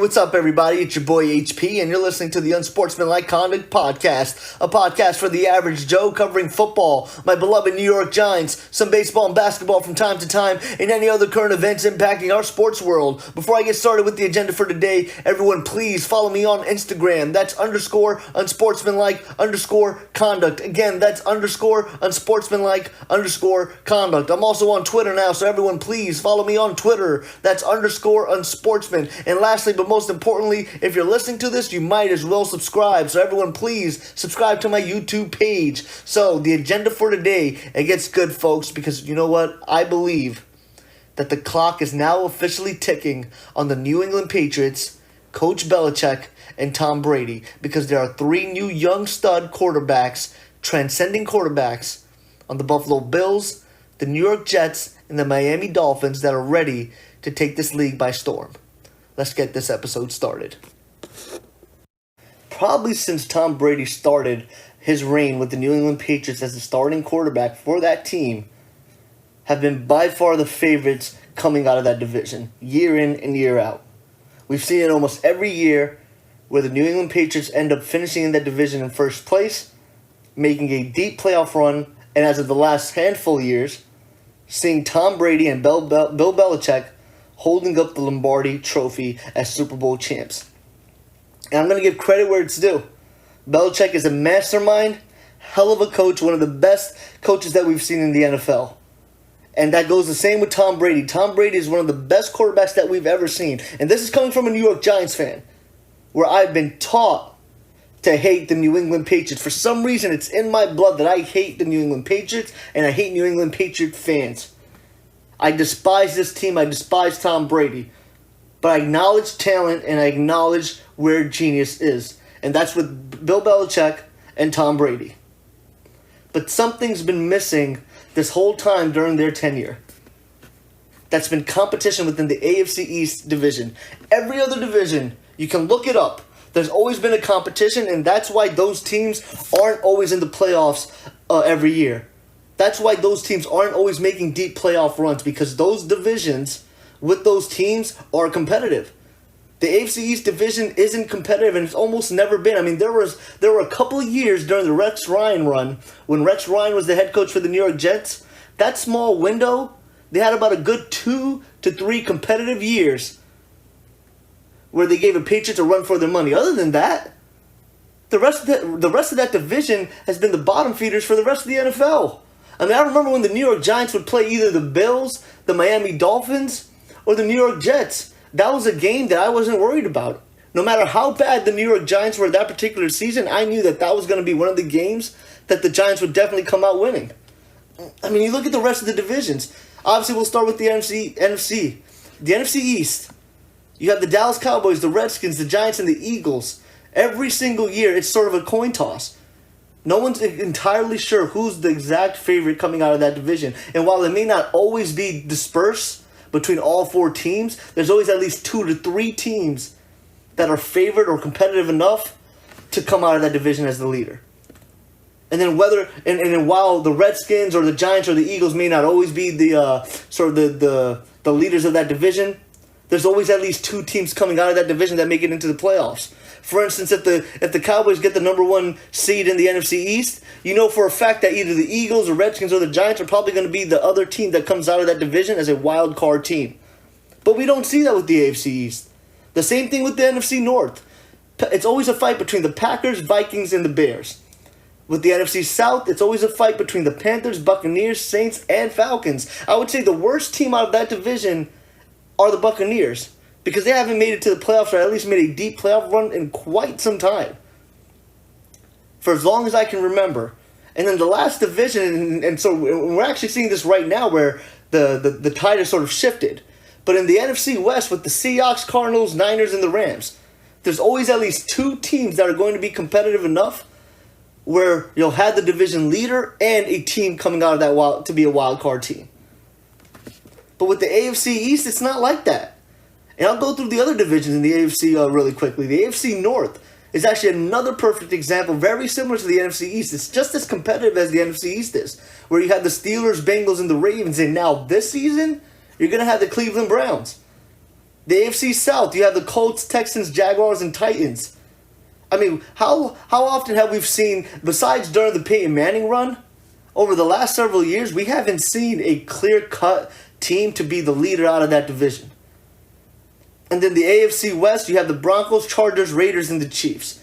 what's up, everybody? It's your boy HP, and you're listening to the Unsportsmanlike Conduct Podcast, a podcast for the average Joe covering football, my beloved New York Giants, some baseball and basketball from time to time, and any other current events impacting our sports world. Before I get started with the agenda for today, everyone please follow me on Instagram. That's _unsportsmanlike_conduct. Again, that's _unsportsmanlike_conduct. I'm also on Twitter now, so everyone please follow me on Twitter. That's _unsportsman. And lastly, but most importantly, if you're listening to this, you might as well subscribe. So everyone please subscribe to my YouTube page. So the agenda for today, it gets good, folks, because you know what? I believe that the clock is now officially ticking on the New England Patriots, Coach Belichick, and Tom Brady, because there are three new young stud quarterbacks, transcending quarterbacks, on the Buffalo Bills, the New York Jets, and the Miami Dolphins that are ready to take this league by storm. Let's get this episode started. Probably since Tom Brady started his reign with the New England Patriots as the starting quarterback for that team, have been by far the favorites coming out of that division, year in and year out. We've seen it almost every year where the New England Patriots end up finishing in that division in first place, making a deep playoff run, and as of the last handful of years, seeing Tom Brady and Bill Belichick holding up the Lombardi Trophy as Super Bowl champs. And I'm going to give credit where it's due. Belichick is a mastermind, hell of a coach, one of the best coaches that we've seen in the NFL. And that goes the same with Tom Brady. Tom Brady is one of the best quarterbacks that we've ever seen. And this is coming from a New York Giants fan, where I've been taught to hate the New England Patriots. For some reason, it's in my blood that I hate the New England Patriots, and I hate New England Patriot fans. I despise this team. I despise Tom Brady. But I acknowledge talent and I acknowledge where genius is. And that's with Bill Belichick and Tom Brady. But something's been missing this whole time during their tenure. That's been competition within the AFC East division. Every other division, you can look it up. There's always been a competition, and that's why those teams aren't always in the playoffs every year. That's why those teams aren't always making deep playoff runs, because those divisions with those teams are competitive. The AFC East division isn't competitive, and it's almost never been. I mean, there were a couple of years during the Rex Ryan run, when Rex Ryan was the head coach for the New York Jets. That small window, they had about a good 2 to 3 competitive years where they gave the Patriots a run for their money. Other than that, the rest of that division has been the bottom feeders for the rest of the NFL. I mean, I remember when the New York Giants would play either the Bills, the Miami Dolphins, or the New York Jets. That was a game that I wasn't worried about. No matter how bad the New York Giants were that particular season, I knew that was going to be one of the games that the Giants would definitely come out winning. I mean, you look at the rest of the divisions. Obviously, we'll start with the NFC. The NFC East. You have the Dallas Cowboys, the Redskins, the Giants, and the Eagles. Every single year, it's sort of a coin toss. No one's entirely sure who's the exact favorite coming out of that division. And while it may not always be dispersed between all 4 teams, there's always at least 2 to 3 teams that are favored or competitive enough to come out of that division as the leader. And then while the Redskins or the Giants or the Eagles may not always be the leaders of that division, there's always at least 2 teams coming out of that division that make it into the playoffs. For instance, if the Cowboys get the number 1 seed in the NFC East, you know for a fact that either the Eagles or Redskins or the Giants are probably going to be the other team that comes out of that division as a wild card team. But we don't see that with the AFC East. The same thing with the NFC North. It's always a fight between the Packers, Vikings, and the Bears. With the NFC South, it's always a fight between the Panthers, Buccaneers, Saints, and Falcons. I would say the worst team out of that division are the Buccaneers, because they haven't made it to the playoffs, or at least made a deep playoff run in quite some time. For as long as I can remember. And then the last division, and so we're actually seeing this right now where the tide has sort of shifted. But in the NFC West, with the Seahawks, Cardinals, Niners, and the Rams, there's always at least 2 teams that are going to be competitive enough where you'll have the division leader and a team coming out of that to be a wild card team. But with the AFC East, it's not like that. And I'll go through the other divisions in the AFC really quickly. The AFC North is actually another perfect example, very similar to the NFC East. It's just as competitive as the NFC East is, where you have the Steelers, Bengals, and the Ravens. And now this season, you're going to have the Cleveland Browns. The AFC South, you have the Colts, Texans, Jaguars, and Titans. I mean, how often have we seen, besides during the Peyton Manning run, over the last several years, we haven't seen a clear-cut team to be the leader out of that division. And then the AFC West, you have the Broncos, Chargers, Raiders, and the Chiefs.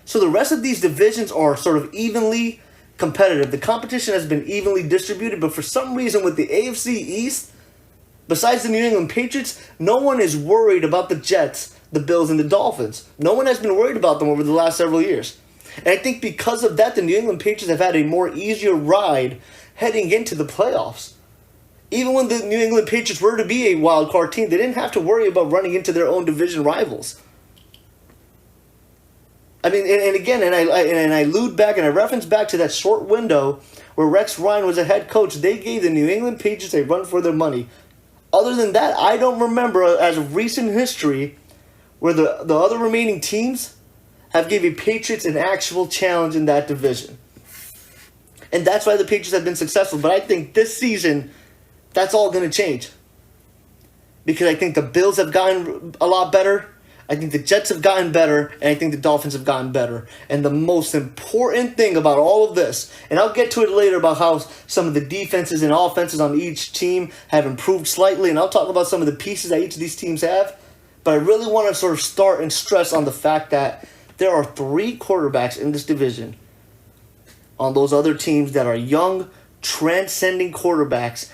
So the rest of these divisions are sort of evenly competitive. The competition has been evenly distributed, but for some reason with the AFC East, besides the New England Patriots, no one is worried about the Jets, the Bills, and the Dolphins. No one has been worried about them over the last several years. And I think because of that, the New England Patriots have had a more easier ride heading into the playoffs. Even when the New England Patriots were to be a wild card team, they didn't have to worry about running into their own division rivals. I mean, and I allude back and I reference back to that short window where Rex Ryan was a head coach. They gave the New England Patriots a run for their money. Other than that, I don't remember as of recent history where the other remaining teams have given Patriots an actual challenge in that division. And that's why the Patriots have been successful. But I think this season, that's all going to change. Because I think the Bills have gotten a lot better. I think the Jets have gotten better. And I think the Dolphins have gotten better. And the most important thing about all of this, and I'll get to it later about how some of the defenses and offenses on each team have improved slightly. And I'll talk about some of the pieces that each of these teams have. But I really want to sort of start and stress on the fact that there are 3 quarterbacks in this division on those other teams that are young, transcending quarterbacks.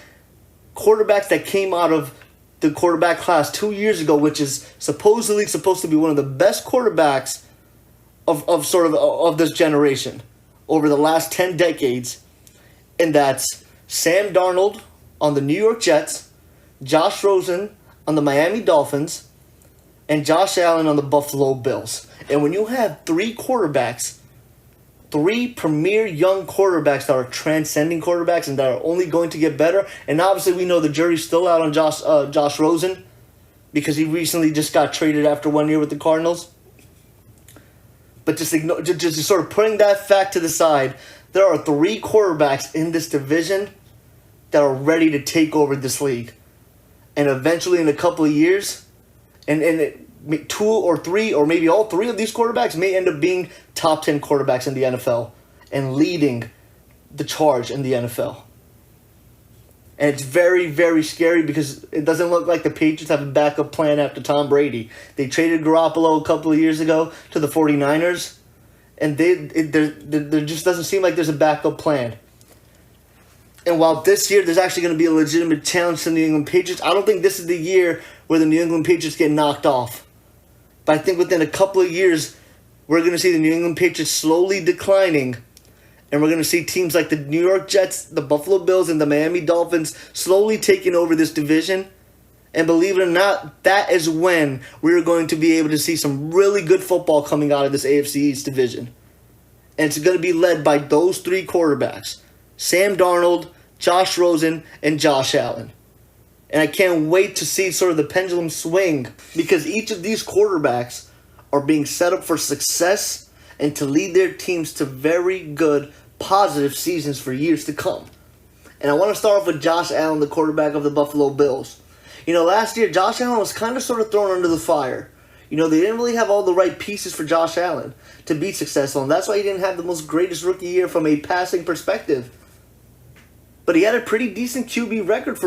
Quarterbacks that came out of the quarterback class 2 years ago, which is supposedly supposed to be one of the best quarterbacks of this generation over the last 10 decades. And that's Sam Darnold on the New York Jets, Josh Rosen on the Miami Dolphins, and Josh Allen on the Buffalo Bills. And when you have 3 quarterbacks, 3 premier young quarterbacks that are transcending quarterbacks and that are only going to get better, and obviously we know the jury's still out on Josh Rosen because he recently just got traded after 1 year with the Cardinals. But just sort of putting that fact to the side, there are 3 quarterbacks in this division that are ready to take over this league. And eventually in a couple of years, and 2 or 3 or maybe all 3 of these quarterbacks may end up being top 10 quarterbacks in the NFL and leading the charge in the NFL. And it's very, very scary because it doesn't look like the Patriots have a backup plan after Tom Brady. They traded Garoppolo a couple of years ago to the 49ers, and there just doesn't seem like there's a backup plan. And while this year there's actually going to be a legitimate challenge to the New England Patriots, I don't think this is the year where the New England Patriots get knocked off. But I think within a couple of years, we're going to see the New England Patriots slowly declining. And we're going to see teams like the New York Jets, the Buffalo Bills, and the Miami Dolphins slowly taking over this division. And believe it or not, that is when we're going to be able to see some really good football coming out of this AFC East division. And it's going to be led by those 3 quarterbacks: Sam Darnold, Josh Rosen, and Josh Allen. And I can't wait to see sort of the pendulum swing because each of these quarterbacks are being set up for success and to lead their teams to very good, positive seasons for years to come. And I want to start off with Josh Allen, the quarterback of the Buffalo Bills. You know, last year, Josh Allen was kind of sort of thrown under the fire. You know, they didn't really have all the right pieces for Josh Allen to be successful, and that's why he didn't have the most greatest rookie year from a passing perspective. But he had a pretty decent QB record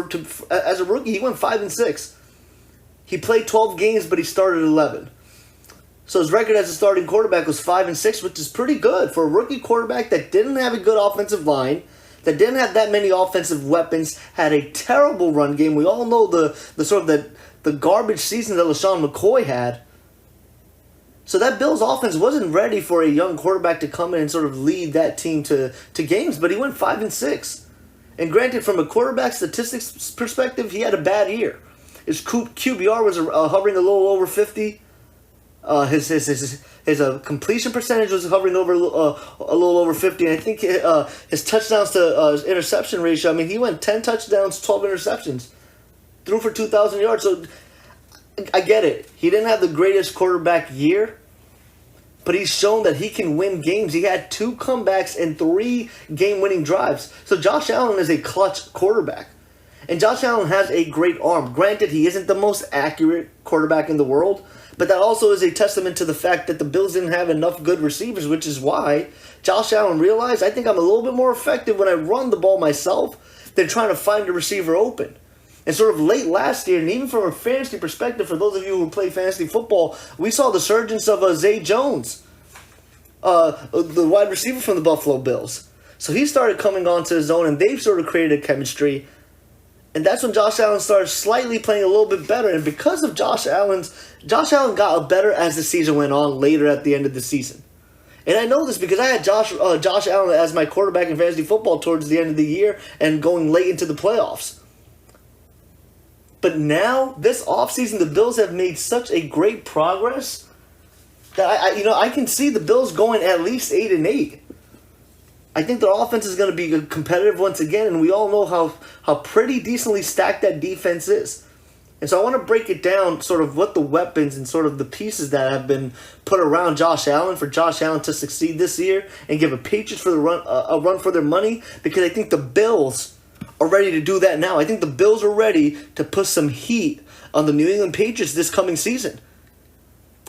as a rookie. He went 5-6. He played 12 games, but he started 11. So his record as a starting quarterback was 5-6, which is pretty good for a rookie quarterback that didn't have a good offensive line, that didn't have that many offensive weapons, had a terrible run game. We all know the garbage season that LaShawn McCoy had. So that Bills offense wasn't ready for a young quarterback to come in and sort of lead that team to games, but he went 5-6. And granted, from a quarterback statistics perspective, he had a bad year. His QBR was hovering a little over 50. His completion percentage was hovering over a little over 50. And I think his touchdowns to his interception ratio, I mean, he went 10 touchdowns, 12 interceptions. Threw for 2,000 yards. So I get it. He didn't have the greatest quarterback year, but he's shown that he can win games. He had 2 comebacks and 3 game-winning drives. So Josh Allen is a clutch quarterback. And Josh Allen has a great arm. Granted, he isn't the most accurate quarterback in the world, but that also is a testament to the fact that the Bills didn't have enough good receivers, which is why Josh Allen realized, I think I'm a little bit more effective when I run the ball myself than trying to find a receiver open. And sort of late last year, and even from a fantasy perspective, for those of you who play fantasy football, we saw the surgence of Zay Jones, the wide receiver from the Buffalo Bills. So he started coming onto his own, and they've sort of created a chemistry. And that's when Josh Allen started slightly playing a little bit better. And because of Josh Allen got better as the season went on later at the end of the season. And I know this because I had Josh Allen as my quarterback in fantasy football towards the end of the year and going late into the playoffs. But now, this offseason, the Bills have made such a great progress that I can see the Bills going at least 8-8. I think their offense is going to be competitive once again, and we all know how pretty decently stacked that defense is. And so I want to break it down, sort of what the weapons and sort of the pieces that have been put around Josh Allen for Josh Allen to succeed this year and give a Patriots for the a run for their money, because I think the Bills are ready to do that now. I think the Bills are ready to put some heat on the New England Patriots this coming season.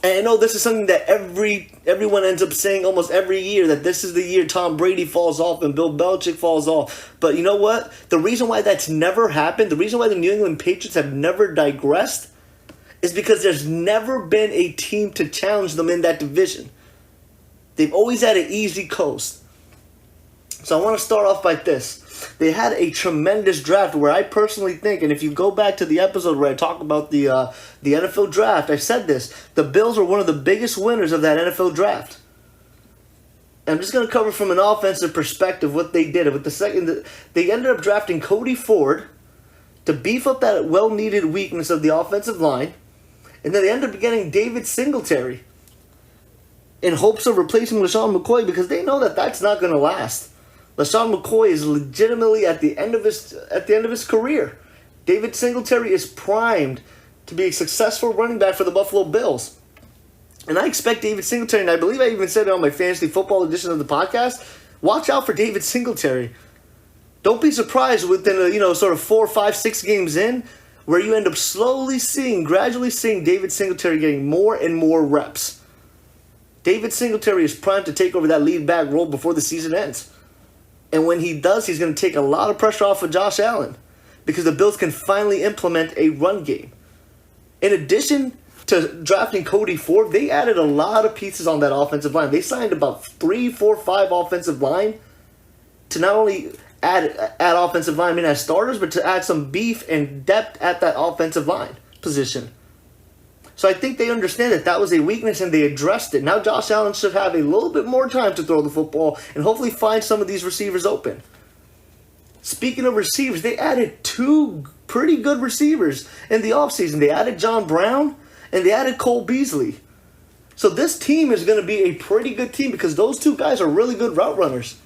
And I know this is something that everyone ends up saying almost every year, that this is the year Tom Brady falls off and Bill Belichick falls off. But you know what? The reason why that's never happened, the reason why the New England Patriots have never digressed, is because there's never been a team to challenge them in that division. They've always had an easy coast. So I want to start off by this. They had a tremendous draft where I personally think, and if you go back to the episode where I talk about the NFL draft, I said this, the Bills were one of the biggest winners of that NFL draft. And I'm just going to cover from an offensive perspective what they did. With they ended up drafting Cody Ford to beef up that well-needed weakness of the offensive line, and then they ended up getting David Singletary in hopes of replacing LaShawn McCoy, because they know that that's not going to last. LaShawn McCoy is legitimately at the end of his career. David Singletary is primed to be a successful running back for the Buffalo Bills. And I expect David Singletary, and I believe I even said it on my fantasy football edition of the podcast, watch out for David Singletary. Don't be surprised within sort of 4, 5, 6 games in, where you end up gradually seeing David Singletary getting more and more reps. David Singletary is primed to take over that lead back role before the season ends. And when he does, he's going to take a lot of pressure off of Josh Allen, because the Bills can finally implement a run game. In addition to drafting Cody Ford, they added a lot of pieces on that offensive line. They signed about 3, 4, 5 offensive line to not only add offensive linemen as starters, but to add some beef and depth at that offensive line position. So I think they understand that was a weakness and they addressed it. Now Josh Allen should have a little bit more time to throw the football and hopefully find some of these receivers open. Speaking of receivers, they added 2 pretty good receivers in the offseason. They added John Brown and they added Cole Beasley. So this team is going to be a pretty good team, because those 2 guys are really good route runners.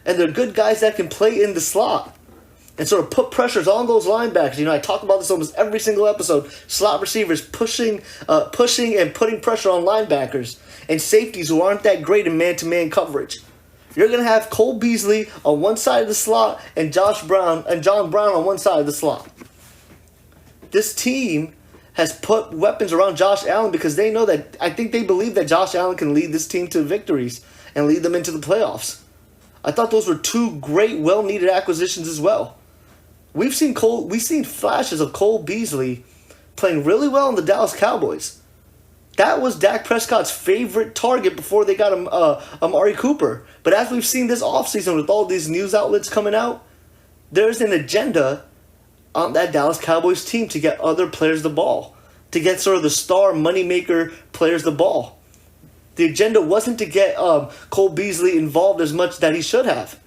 And they're good guys that can play in the slot and sort of put pressures on those linebackers. I talk about this almost every single episode. Slot receivers pushing and putting pressure on linebackers, and safeties who aren't that great in man-to-man coverage. You're going to have Cole Beasley on one side of the slot and John Brown on one side of the slot. This team has put weapons around Josh Allen because they know that, I think they believe that Josh Allen can lead this team to victories and lead them into the playoffs. I thought those were 2 great, well-needed acquisitions as well. We've seen flashes of Cole Beasley playing really well in the Dallas Cowboys. That was Dak Prescott's favorite target before they got him Amari Cooper. But as we've seen this offseason with all these news outlets coming out, there's an agenda on that Dallas Cowboys team to get other players the ball, to get sort of the star moneymaker players the ball. The agenda wasn't to get Cole Beasley involved as much that he should have.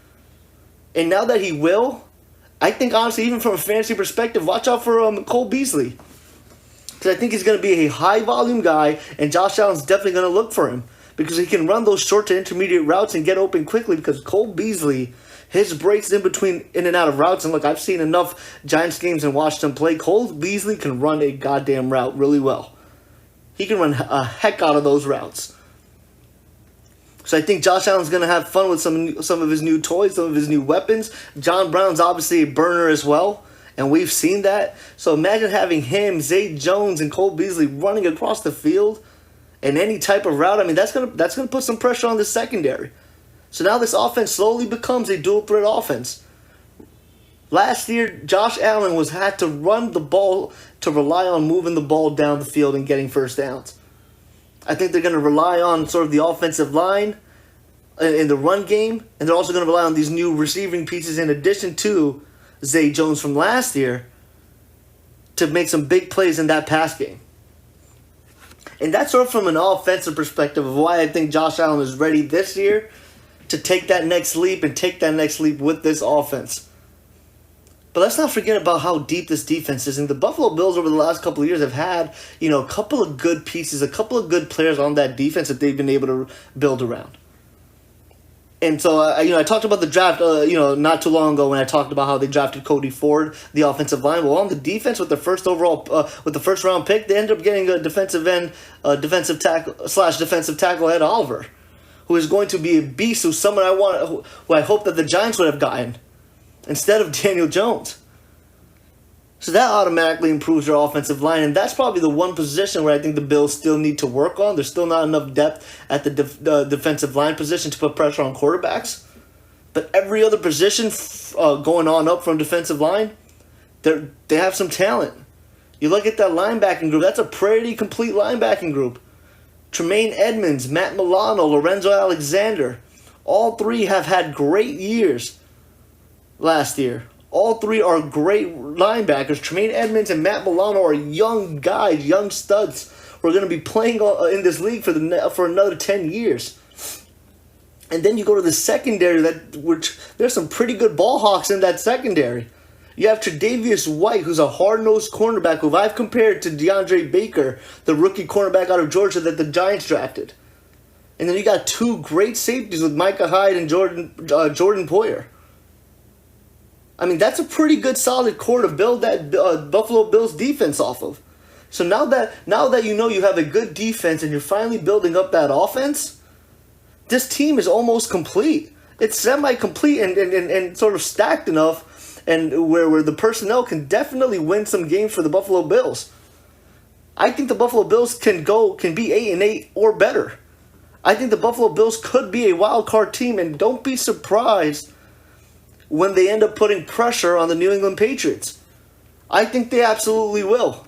And now that he will, I think, honestly, even from a fantasy perspective, watch out for Cole Beasley. Because I think he's going to be a high-volume guy, and Josh Allen's definitely going to look for him. Because he can run those short to intermediate routes and get open quickly, because Cole Beasley, his breaks in and out of routes, and look, I've seen enough Giants games and watched him play. Cole Beasley can run a goddamn route really well. He can run a heck out of those routes. So I think Josh Allen's going to have fun with some of his new toys, some of his new weapons. John Brown's obviously a burner as well. And we've seen that. So imagine having him, Zay Jones, and Cole Beasley running across the field in any type of route. I mean, that's gonna put some pressure on the secondary. So now this offense slowly becomes a dual threat offense. Last year, Josh Allen had to run the ball to rely on moving the ball down the field and getting first downs. I think they're going to rely on sort of the offensive line in the run game, and they're also going to rely on these new receiving pieces in addition to Zay Jones from last year to make some big plays in that pass game. And that's sort of from an offensive perspective of why I think Josh Allen is ready this year to take that next leap and take that next leap with this offense. But let's not forget about how deep this defense is. And the Buffalo Bills over the last couple of years have had, a couple of good pieces, a couple of good players on that defense that they've been able to build around. And so, I talked about the draft, not too long ago when I talked about how they drafted Cody Ford, the offensive line. Well, on the defense with the first round pick, they ended up getting a defensive tackle Ed Oliver, who is going to be a beast, who I hope that the Giants would have gotten instead of Daniel Jones. So that automatically improves your offensive line, and that's probably the one position where I think the Bills still need to work on. There's still not enough depth at the defensive line position to put pressure on quarterbacks. But every other position going on up from defensive line, they have some talent. You look at that linebacking group, that's a pretty complete linebacking group. Tremaine Edmonds, Matt Milano, Lorenzo Alexander, all three have had great years last year. All three are great linebackers. Tremaine Edmonds and Matt Milano are young guys, young studs who are going to be playing in this league for another 10 years. And then you go to the secondary, which there's some pretty good ball hawks in that secondary. You have Tre'Davious White, who's a hard-nosed cornerback who I've compared to DeAndre Baker, the rookie cornerback out of Georgia that the Giants drafted. And then you got two great safeties with Micah Hyde and Jordan Poyer. I mean, that's a pretty good solid core to build that Buffalo Bills defense off of. So now that you have a good defense and you're finally building up that offense, this team is almost complete. It's semi-complete and sort of stacked enough, and where the personnel can definitely win some games for the Buffalo Bills. I think the Buffalo Bills can be 8-8 or better. I think the Buffalo Bills could be a wild card team, and don't be surprised when they end up putting pressure on the New England Patriots. I think they absolutely will.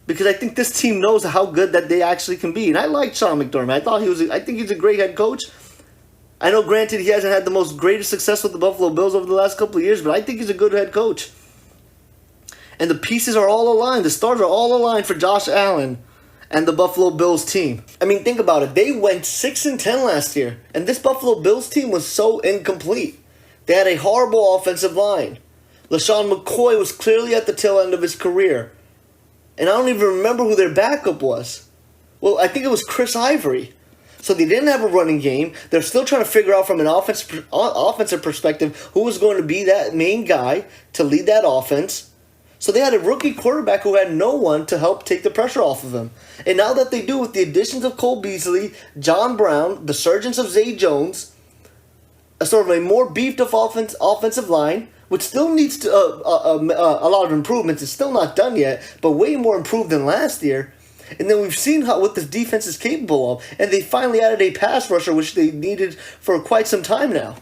Because I think this team knows how good that they actually can be. And I like Sean McDermott. I think he's a great head coach. I know, granted, he hasn't had the most greatest success with the Buffalo Bills over the last couple of years, but I think he's a good head coach. And the pieces are all aligned. The stars are all aligned for Josh Allen and the Buffalo Bills team. I mean, think about it. They went 6-10 last year. And this Buffalo Bills team was so incomplete. They had a horrible offensive line. LaShawn McCoy was clearly at the tail end of his career. And I don't even remember who their backup was. Well, I think it was Chris Ivory. So they didn't have a running game. They're still trying to figure out from an offensive perspective who was going to be that main guy to lead that offense. So they had a rookie quarterback who had no one to help take the pressure off of him. And now that they do, with the additions of Cole Beasley, John Brown, the surgence of Zay Jones, a sort of a more beefed up offensive line, which still needs a lot of improvements. It's still not done yet, but way more improved than last year. And then we've seen what this defense is capable of. And they finally added a pass rusher, which they needed for quite some time now.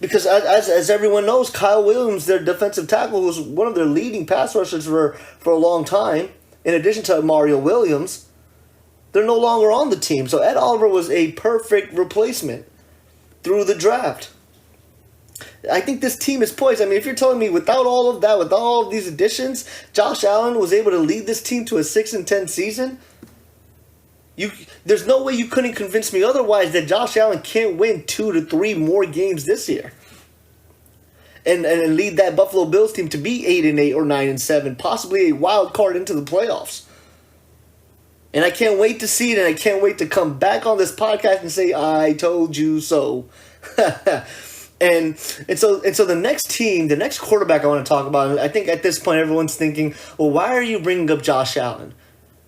Because as everyone knows, Kyle Williams, their defensive tackle, who was one of their leading pass rushers for a long time, in addition to Mario Williams, they're no longer on the team. So Ed Oliver was a perfect replacement through the draft. I think this team is poised. I mean, if you're telling me without all of that, without all of these additions, Josh Allen was able to lead this team to a 6-10 season, there's no way you couldn't convince me otherwise that Josh Allen can't win 2 to 3 more games this year. And lead that Buffalo Bills team to be 8-8 or 9-7, possibly a wild card into the playoffs. And I can't wait to see it, and I can't wait to come back on this podcast and say, I told you so. and so the next team, the next quarterback I want to talk about, I think at this point everyone's thinking, well, why are you bringing up Josh Allen?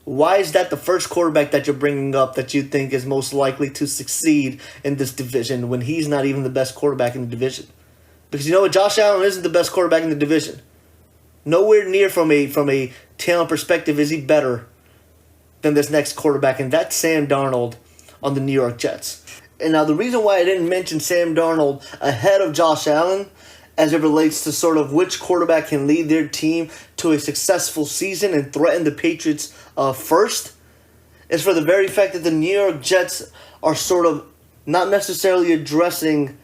Why is that the first quarterback that you're bringing up that you think is most likely to succeed in this division when he's not even the best quarterback in the division? Because you know what? Josh Allen isn't the best quarterback in the division. Nowhere near from a talent perspective is he better than this next quarterback, and that's Sam Darnold on the New York Jets. And now the reason why I didn't mention Sam Darnold ahead of Josh Allen as it relates to sort of which quarterback can lead their team to a successful season and threaten the Patriots first is for the very fact that the New York Jets are sort of not necessarily addressing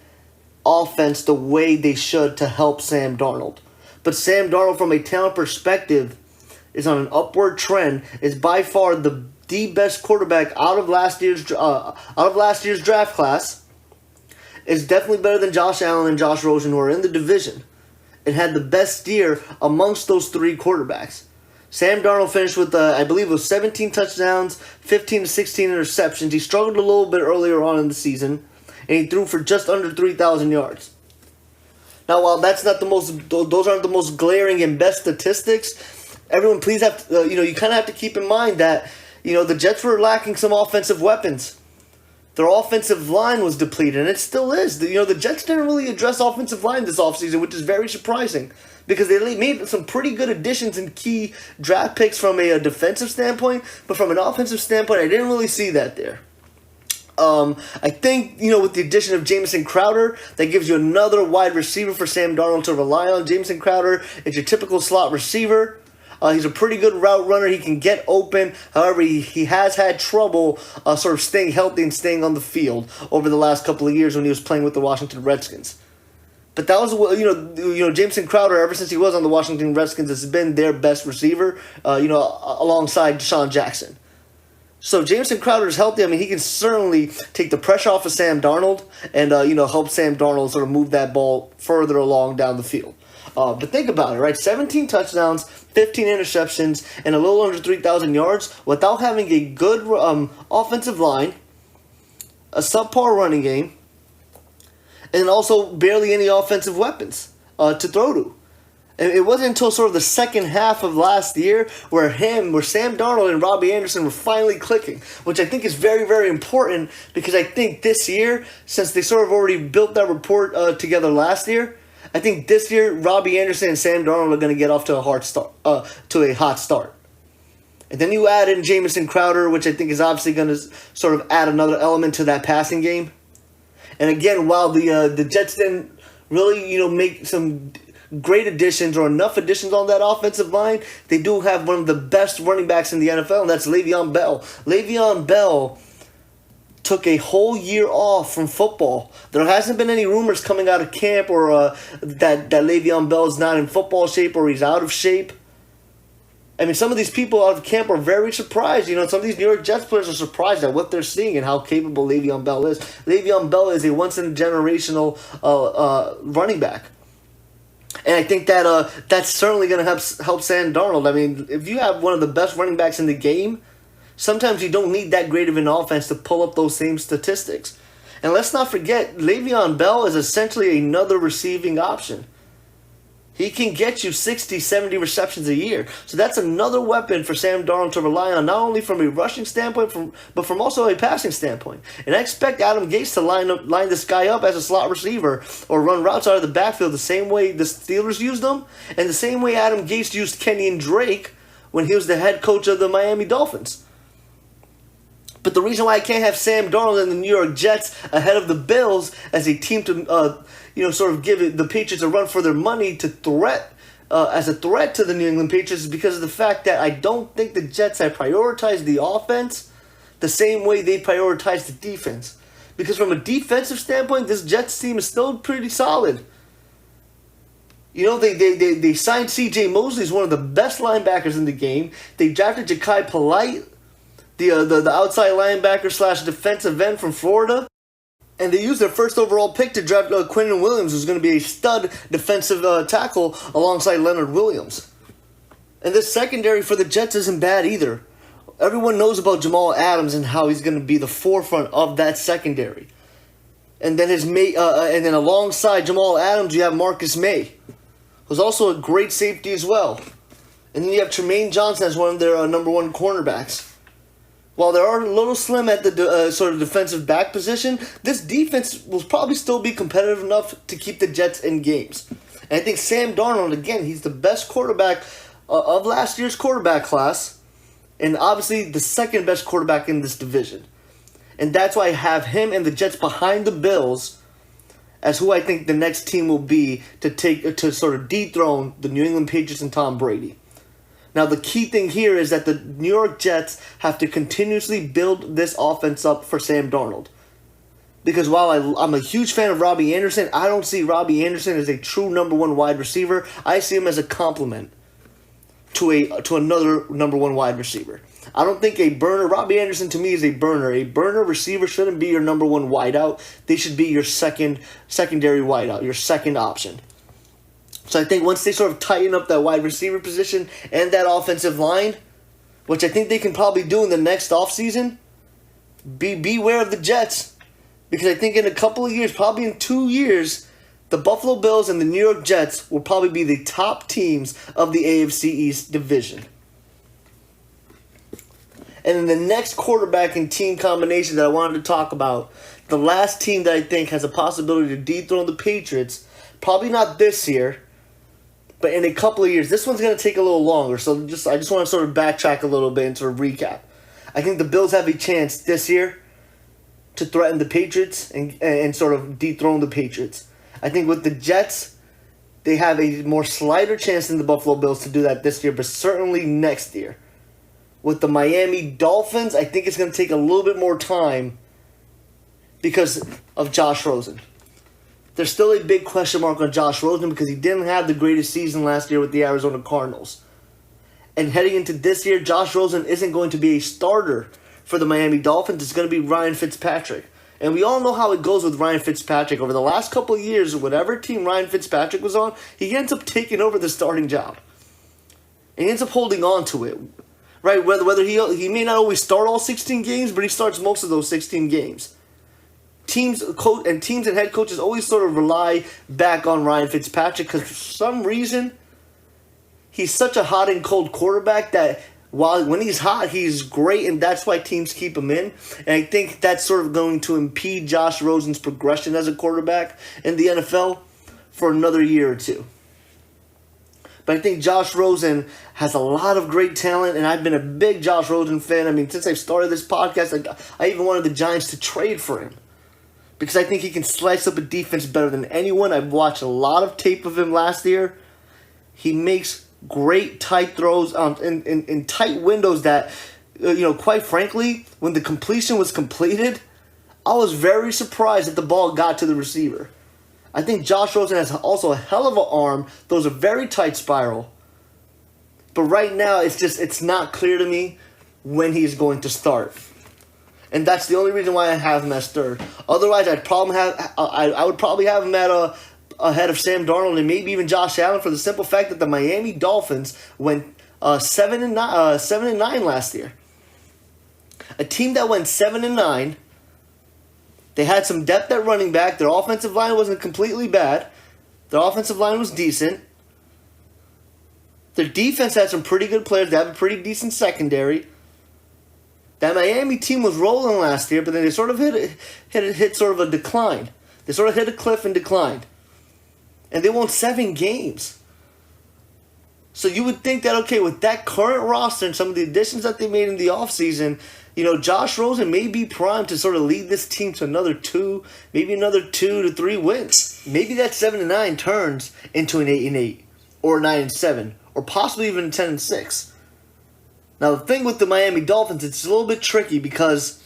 offense the way they should to help Sam Darnold. But Sam Darnold, from a talent perspective, is on an upward trend, is by far the best quarterback out of last year's draft class. Is definitely better than Josh Allen and Josh Rosen, who are in the division, and had the best year amongst those three quarterbacks. Sam Darnold finished with, I believe it was 17 touchdowns, 15 to 16 interceptions. He struggled a little bit earlier on in the season, and he threw for just under 3,000 yards. Now, while those aren't the most glaring and best statistics, everyone please have to, you kind of have to keep in mind that, the Jets were lacking some offensive weapons. Their offensive line was depleted, and it still is. The Jets didn't really address offensive line this offseason, which is very surprising because they made some pretty good additions and key draft picks from a defensive standpoint, but from an offensive standpoint, I didn't really see that there. I think, with the addition of Jamison Crowder, that gives you another wide receiver for Sam Darnold to rely on. Jamison Crowder is your typical slot receiver. He's a pretty good route runner. He can get open. However, he has had trouble sort of staying healthy and staying on the field over the last couple of years when he was playing with the Washington Redskins. But that was, Jamison Crowder, ever since he was on the Washington Redskins, has been their best receiver, alongside Deshaun Jackson. So Jamison Crowder is healthy. I mean, he can certainly take the pressure off of Sam Darnold and, help Sam Darnold sort of move that ball further along down the field. But think about it, right? 17 touchdowns, 15 interceptions, and a little under 3,000 yards without having a good offensive line, a subpar running game, and also barely any offensive weapons to throw to. And it wasn't until sort of the second half of last year where Sam Darnold and Robbie Anderson were finally clicking, which I think is very, very important because I think this year, since they sort of already built that rapport together last year, I think this year Robbie Anderson and Sam Darnold are going to get off to a hot start. And then you add in Jamison Crowder, which I think is obviously going to sort of add another element to that passing game. And again, while the Jets didn't really make some great additions or enough additions on that offensive line, they do have one of the best running backs in the NFL, and that's Le'Veon Bell. Le'Veon Bell took a whole year off from football. There hasn't been any rumors coming out of camp or that Le'Veon Bell is not in football shape or he's out of shape. I mean, some of these people out of camp are very surprised. Some of these New York Jets players are surprised at what they're seeing and how capable Le'Veon Bell is. Le'Veon Bell is a once-in-a-generational running back. And I think that that's certainly going to help Sam Darnold. I mean, if you have one of the best running backs in the game, sometimes you don't need that great of an offense to pull up those same statistics. And let's not forget, Le'Veon Bell is essentially another receiving option. He can get you 60, 70 receptions a year. So that's another weapon for Sam Darnold to rely on, not only from a rushing standpoint, but from also a passing standpoint. And I expect Adam Gase to line this guy up as a slot receiver or run routes out of the backfield the same way the Steelers used them and the same way Adam Gase used Kenyon Drake when he was the head coach of the Miami Dolphins. But the reason why I can't have Sam Darnold and the New York Jets ahead of the Bills as a team to, sort of give the Patriots a run for their money as a threat to the New England Patriots is because of the fact that I don't think the Jets have prioritized the offense the same way they prioritize the defense. Because from a defensive standpoint, this Jets team is still pretty solid. They signed C.J. Mosley as one of the best linebackers in the game. They drafted Ja'Kai Polite, the outside linebacker / defensive end from Florida. And they used their first overall pick to draft Quinnen Williams, who's going to be a stud defensive tackle alongside Leonard Williams. And this secondary for the Jets isn't bad either. Everyone knows about Jamal Adams and how he's going to be the forefront of that secondary. And then and then alongside Jamal Adams, you have Marcus May, who's also a great safety as well. And then you have Tremaine Johnson as one of their number one cornerbacks. While they are a little slim at the sort of defensive back position, this defense will probably still be competitive enough to keep the Jets in games. And I think Sam Darnold, again, he's the best quarterback of last year's quarterback class, and obviously the second best quarterback in this division. And that's why I have him and the Jets behind the Bills as who I think the next team will be to sort of dethrone the New England Patriots and Tom Brady. Now, the key thing here is that the New York Jets have to continuously build this offense up for Sam Darnold. Because while I'm a huge fan of Robbie Anderson, I don't see Robbie Anderson as a true number one wide receiver. I see him as a complement to another number one wide receiver. I don't think a burner. Robbie Anderson to me is a burner. A burner receiver shouldn't be your number one wideout. They should be your secondary wideout, your second option. So I think once they sort of tighten up that wide receiver position and that offensive line, which I think they can probably do in the next offseason, beware of the Jets. Because I think in a couple of years, probably in 2 years, the Buffalo Bills and the New York Jets will probably be the top teams of the AFC East division. And then the next quarterback and team combination that I wanted to talk about, the last team that I think has a possibility to dethrone the Patriots, probably not this year, but in a couple of years. This one's going to take a little longer, so I just want to sort of backtrack a little bit and sort of recap. I think the Bills have a chance this year to threaten the Patriots and sort of dethrone the Patriots. I think with the Jets, they have a more slighter chance than the Buffalo Bills to do that this year, but certainly next year. With the Miami Dolphins, I think it's going to take a little bit more time because of Josh Rosen. There's still a big question mark on Josh Rosen because he didn't have the greatest season last year with the Arizona Cardinals. And heading into this year, Josh Rosen isn't going to be a starter for the Miami Dolphins. It's going to be Ryan Fitzpatrick. And we all know how it goes with Ryan Fitzpatrick. Over the last couple of years, whatever team Ryan Fitzpatrick was on, he ends up taking over the starting job. And he ends up holding on to it. Right? Whether he may not always start all 16 games, but he starts most of those 16 games. Teams and head coaches always sort of rely back on Ryan Fitzpatrick because for some reason, he's such a hot and cold quarterback that when he's hot, he's great, and that's why teams keep him in. And I think that's sort of going to impede Josh Rosen's progression as a quarterback in the NFL for another year or two. But I think Josh Rosen has a lot of great talent, and I've been a big Josh Rosen fan. I mean, since I've started this podcast, I even wanted the Giants to trade for him because I think he can slice up a defense better than anyone. I've watched a lot of tape of him last year. He makes great tight throws in tight windows that, quite frankly, when the completion was completed, I was very surprised that the ball got to the receiver. I think Josh Rosen has also a hell of an arm. Those are very tight spiral. But right now, it's not clear to me when he's going to start. And that's the only reason why I have him as third. Otherwise, I would probably have him at ahead of Sam Darnold and maybe even Josh Allen for the simple fact that the Miami Dolphins went 7-9 last year. A team that went 7-9. They had some depth at running back. Their offensive line wasn't completely bad. Their offensive line was decent. Their defense had some pretty good players. They have a pretty decent secondary. That Miami team was rolling last year, but then they sort of hit sort of a decline. They sort of hit a cliff and declined. And they won 7 games. So you would think that, okay, with that current roster and some of the additions that they made in the offseason, Josh Rosen may be primed to sort of lead this team to another 2 to 3 wins. Maybe that 7-9 turns into an 8-8 or a 9-7 or possibly even a 10-6. Now, the thing with the Miami Dolphins, it's a little bit tricky because,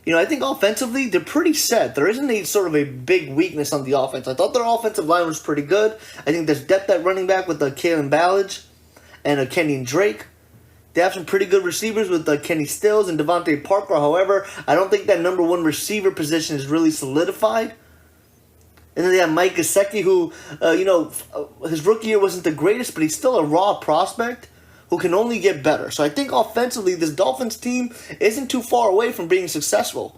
I think offensively, they're pretty set. There isn't a sort of a big weakness on the offense. I thought their offensive line was pretty good. I think there's depth at running back with Kalen Ballage and Kenyon Drake. They have some pretty good receivers with Kenny Stills and Devontae Parker. However, I don't think that number one receiver position is really solidified. And then they have Mike Gesicki, who, his rookie year wasn't the greatest, but he's still a raw prospect who can only get better. So I think offensively, this Dolphins team isn't too far away from being successful.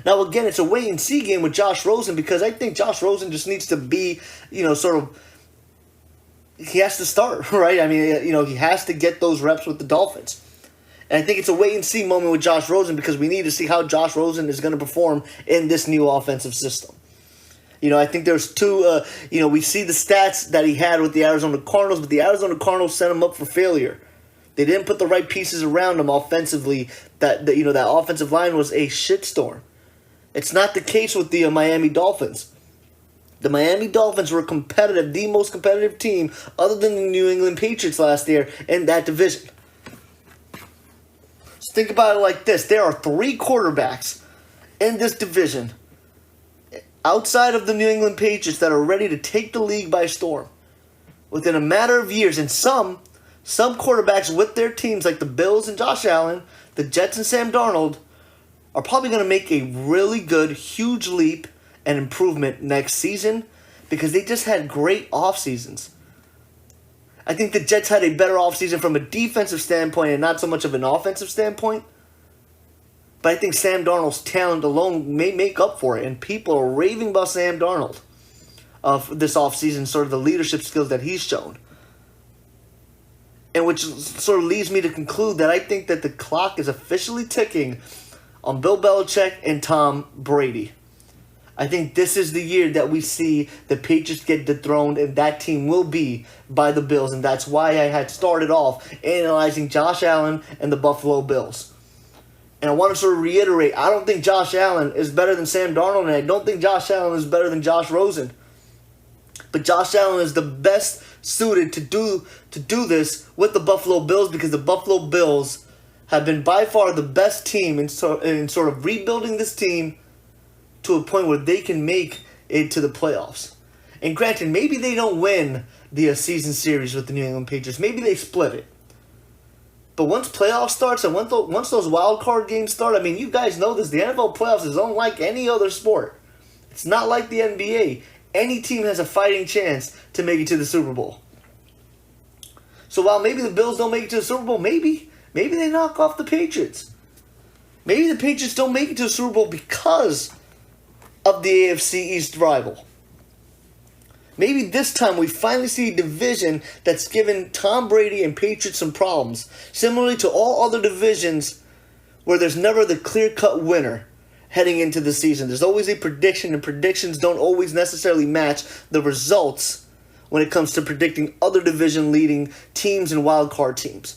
Now, again, it's a wait-and-see game with Josh Rosen because I think Josh Rosen just needs to be, he has to start, right? I mean, he has to get those reps with the Dolphins. And I think it's a wait-and-see moment with Josh Rosen because we need to see how Josh Rosen is going to perform in this new offensive system. I think there's two, we see the stats that he had with the Arizona Cardinals, but the Arizona Cardinals set him up for failure. They didn't put the right pieces around him offensively. That offensive line was a shitstorm. It's not the case with the Miami Dolphins. The Miami Dolphins were competitive, the most competitive team other than the New England Patriots last year in that division. So think about it like this. There are 3 quarterbacks in this division outside of the New England Patriots that are ready to take the league by storm within a matter of years. And some quarterbacks with their teams, like the Bills and Josh Allen, the Jets and Sam Darnold, are probably going to make a really good, huge leap and improvement next season because they just had great off seasons. I think the Jets had a better offseason from a defensive standpoint and not so much of an offensive standpoint. But I think Sam Darnold's talent alone may make up for it. And people are raving about Sam Darnold of this offseason, sort of the leadership skills that he's shown. And which sort of leads me to conclude that I think that the clock is officially ticking on Bill Belichick and Tom Brady. I think this is the year that we see the Patriots get dethroned, and that team will be by the Bills. And that's why I had started off analyzing Josh Allen and the Buffalo Bills. And I want to sort of reiterate, I don't think Josh Allen is better than Sam Darnold, and I don't think Josh Allen is better than Josh Rosen. But Josh Allen is the best suited to do this with the Buffalo Bills because the Buffalo Bills have been by far the best team in sort of rebuilding this team to a point where they can make it to the playoffs. And granted, maybe they don't win the season series with the New England Patriots. Maybe they split it. But once playoffs starts and once those wild card games start, I mean, you guys know this. The NFL playoffs is unlike any other sport. It's not like the NBA. Any team has a fighting chance to make it to the Super Bowl. So while maybe the Bills don't make it to the Super Bowl, maybe they knock off the Patriots. Maybe the Patriots don't make it to the Super Bowl because of the AFC East rival. Maybe this time we finally see a division that's given Tom Brady and Patriots some problems, similarly to all other divisions where there's never the clear-cut winner heading into the season. There's always a prediction, and predictions don't always necessarily match the results when it comes to predicting other division-leading teams and wildcard teams.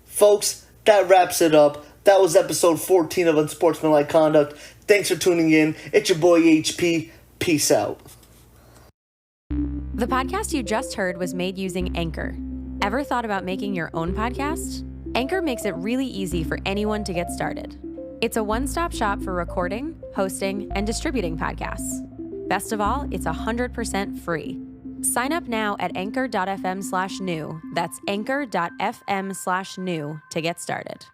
Folks, that wraps it up. That was episode 14 of Unsportsmanlike Conduct. Thanks for tuning in. It's your boy HP. Peace out. The podcast you just heard was made using Anchor. Ever thought about making your own podcast? Anchor makes it really easy for anyone to get started. It's a one-stop shop for recording, hosting, and distributing podcasts. Best of all, it's 100% free. Sign up now at anchor.fm/new. That's anchor.fm/new to get started.